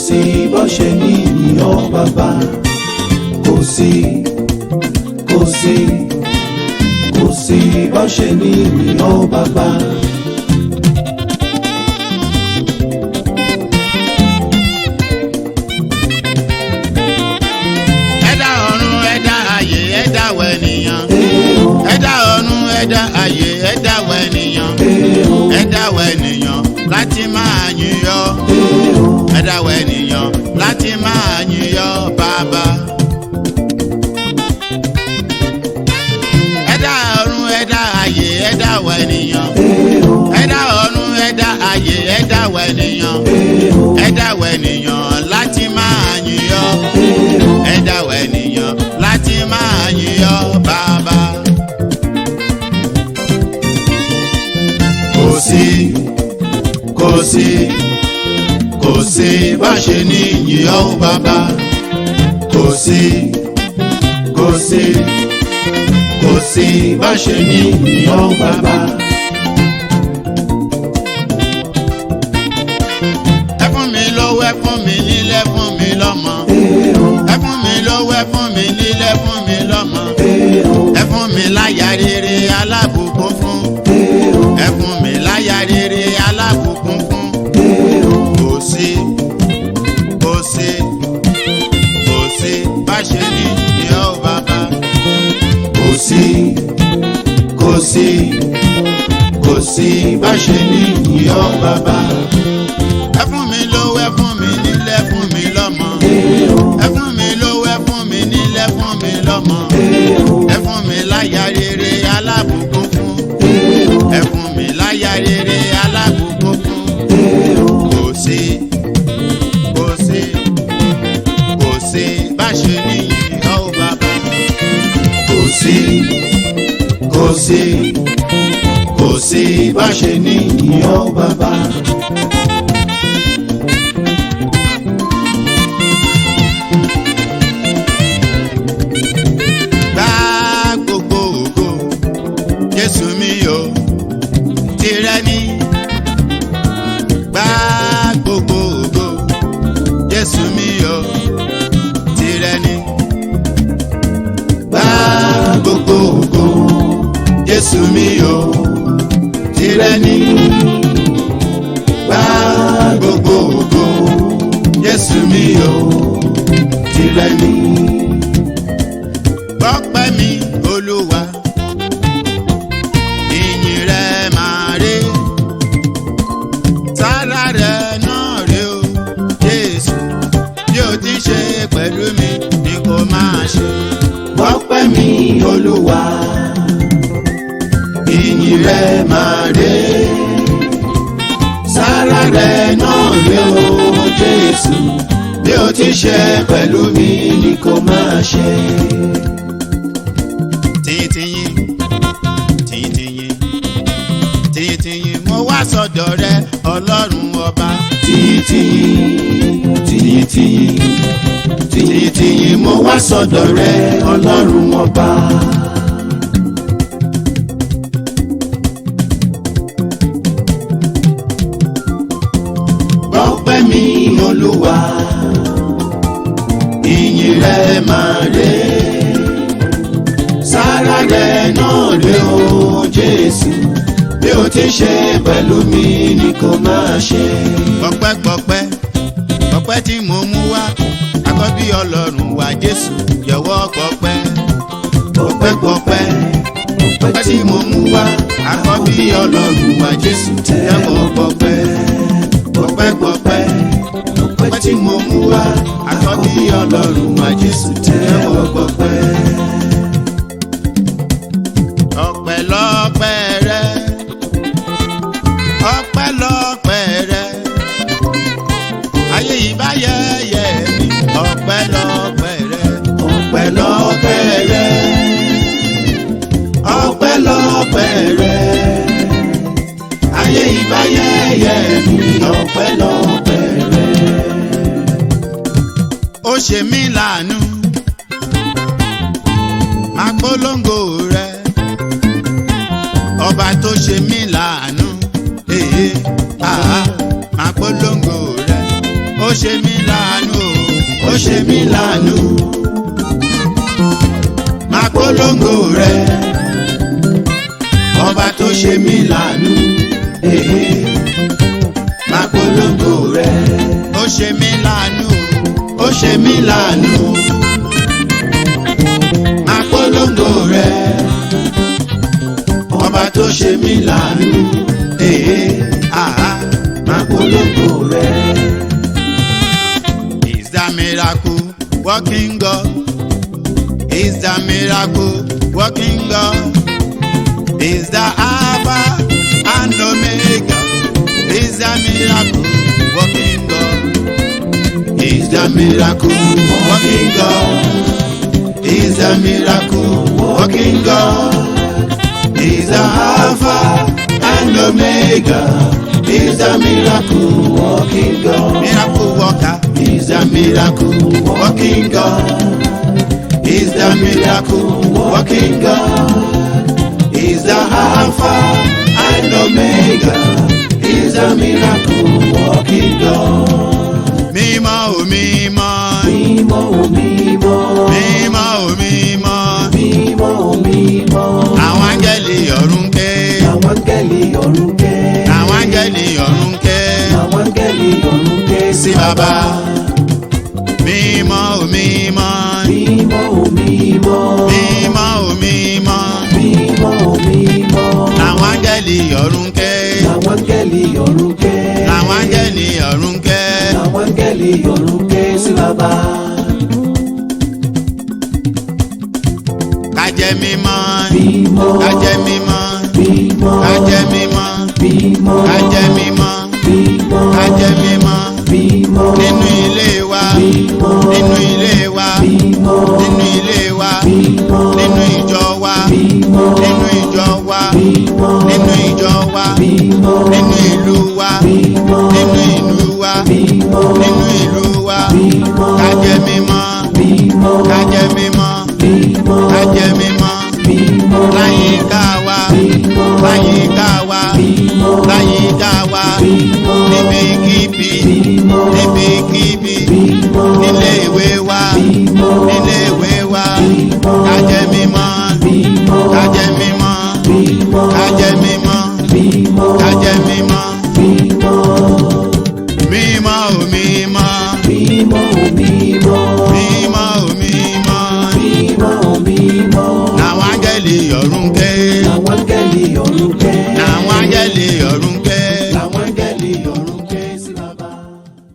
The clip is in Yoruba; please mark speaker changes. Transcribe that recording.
Speaker 1: sí bó ṣe ní ìyàn bàbá. Kò sí bó ṣe ní ìyàn bàbá.
Speaker 2: Ẹ̀dá ọ̀run ẹ̀dá ayé ẹ̀dá wẹ̀nìyàn. Ẹ̀dá ọ̀run ẹ̀dá ayé ẹ̀dá wẹ̀nìyàn. Ẹ̀dá wẹ̀nìyàn láti máa yìn ọ́. Ẹ̀dá wẹ̀nìyàn láti máa yìn ọ́ bàbá. Ẹ̀dá ọ̀run ẹ̀dá ayé ẹ̀dá wẹ̀nìyàn. Ẹ̀dá ọ̀run ẹ̀dá ayé ẹ̀dá wẹ̀nìyàn. Ẹ̀dá wẹ̀nìyàn láti máa yìn ọ́. Ẹ̀dá wẹ̀nìyàn láti máa yìn ọ́ bàbá. Kò sí bá ṣe ní yìn ọ́ bàbá. Kò sí bá ṣe ní yìn ọ́ bàbá. Ẹ fún mi lówó, ẹ fún mi nílé, fún mi lọ́mọ. Ẹ fún mi lówó, ẹ fún mi nílé, fún mi lọ́mọ. Ẹ fún mi láyà rere alábùkún fún. Ẹ fún mi láyà rere alábùkún fún. Kò sí bá ṣe ní yìn ọ́ bàbá. Kò sí bá ṣe ní yìn ọ́ bàbá. Ẹ fún mi lówó, ẹ fún mi nílé, ẹ fún mi lọ́mọ. Ẹ fún mi lówó, ẹ fún mi nílé, ẹ fún mi lọ́mọ. Ẹ fún mi láyà rere alábùkún fún. Ẹ fún mi láyà rere alábùkún fún. Kò sí bá ṣe ní yìn ọ́ bàbá. Kò sí bá ṣe ní yìn ọ́ bàbá. Gba gbogbo ògo Jésù mi o, tìrẹ ni. Gba gbogbo ògo Jésù mi o, tìrẹ ni. Gba gbogbo ògo Jésù mi o, tìrẹ ni. Gba gbogbo ògo Jésù mi o, tìrẹ ni. Gbọ́pẹ́ mi Olúwa, ìyìn rẹ máa ré. Sára rẹ náà rè o Jésù, bí o ti ṣe pẹ̀lú mi ni kò máa ṣe. Gbọ́pẹ́ mi Olúwa, ìyìn rẹ máa ré. Sára rẹ náà rè o Jésù, bí o ti ṣe pẹ̀lú mi ni kò máa ṣe. Tìyìn mo wá sọ́dọ̀ rẹ Ọlọ́run ọba. Tìyìn mo wá sọ́dọ̀ rẹ Ọlọ́run ọba. Gbọ́pẹ́ mi Olúwa, ìyìn rẹ máa ré. Sára rẹ náà rè o Jésù, bí o ti ṣe pẹ̀lú mi ni kò máa ṣe. Ọpẹ́ tí mo mú wá, àkọ́bí Ọlọ́run wa Jésù, jọ̀wọ́ gbọ́pẹ́. Ọpẹ́ tí mo mú wá, àkọ́bí Ọlọ́run wa Jésù, jọ̀wọ́ gbọ́pẹ́. Ọpẹ́ tí mo mú wá, àkọ́bí Ọlọ́run wa Jésù, jọ̀wọ́ gbọ́pẹ́. Ọpẹ́lọpẹ́ rẹ, ọpẹ́lọpẹ́ rẹ, ayé yìí bá yẹ̀yẹ́ mi. Ọpẹ́lọpẹ́ rẹ, ọpẹ́lọpẹ́ rẹ, ọpẹ́lọpẹ́ rẹ, ayé yìí bá yẹ̀yẹ́ mi. Ọpẹ́lọpẹ́ rẹ. Ó ṣe mí láàánú, máa polongo rẹ. Ọba tó ṣe mí láàánú, máa polongo rẹ̀. Ó ṣe mí láàánú o, ó ṣe mí láàánú. Máa polongo rẹ̀. Ọba tó ṣe mí láàánú. Máa polongo rẹ̀. Ó ṣe mí láàánú o, ó ṣe mí láàánú. Máa polongo rẹ̀. Ọba tó ṣe mí láàánú. Máa polongo rẹ̀. Is the miracle working God? Is the miracle working God? Is the Alpha and Omega? Is the miracle working God? Is the miracle working God? Is the miracle working God? Is the Alpha and Omega? Is the miracle working God? Miracle worker. Is the miracle working God? Is the miracle working God? Is the Alpha and Omega? Is the miracle working God? Mímọ́ o mímọ́. Mímọ́ o mímọ́. Mímọ́ o mímọ́. Mímọ́ o mímọ́. Àwọn áńgẹ́lì ọ̀run ké. Àwọn áńgẹ́lì ọ̀run ké. Àwọn áńgẹ́lì ọ̀run ké. Àwọn áńgẹ́lì ọ̀run ké sí Baba. Mímọ́ o mímọ́. Mímọ́ o mímọ́. Mímọ́ o mímọ́. Mímọ́ o mímọ́. Àwọn áńgẹ́lì ọ̀run ké. Àwọn áńgẹ́lì ọ̀run ké. Àwọn áńgẹ́lì ọ̀run ké. Àwọn áńgẹ́lì ọ̀run ké sí Baba. Kájẹ́ mímọ́. Mímọ́. Kájẹ́ mímọ́. Mímọ́. Kájẹ́ mímọ́. Mímọ́. Kájẹ́ mímọ́. Mímọ́. Kájẹ́ mímọ́. Mímọ́. Nínú ilé wa. Mímọ́. Nínú ilé wa. Mímọ́. Nínú ilé wa. Mímọ́. Nínú ìjọ wa. Mímọ́. Nínú ìjọ wa. Mímọ́. Nínú ìjọ wa. Mímọ́. Nínú ìlú wa. Mímọ́. Nínú ìlú wa. Mímọ́. Nínú ìlú wa. Mímọ́. Kájẹ́ mímọ́. Mímọ́. Kájẹ́ mímọ́. Mímọ́. Kájẹ́ mímọ́. Mímọ́. Láyìíká wa. Mímọ́. Láyìíká wa. Mímọ́. Láyìíká wa. Mímọ́. Níbikíbi. Mímọ́. Níbikíbi. Mímọ́. Nílé ìwé wa. Mímọ́. Nílé ìwé wa. Mímọ́. Kájẹ́ mímọ́. Mímọ́. Kájẹ́ mímọ́. Mímọ́. Kájẹ́ mímọ́. Mímọ́. Kájẹ́ mímọ́. Mímọ́. Mímọ́ o mímọ́. Mímọ́ o mímọ́. Mímọ́ o mímọ́. Mímọ́ o mímọ́. Àwọn áńgẹ́lì ọ̀run ké. Àwọn áńgẹ́lì ọ̀run ké.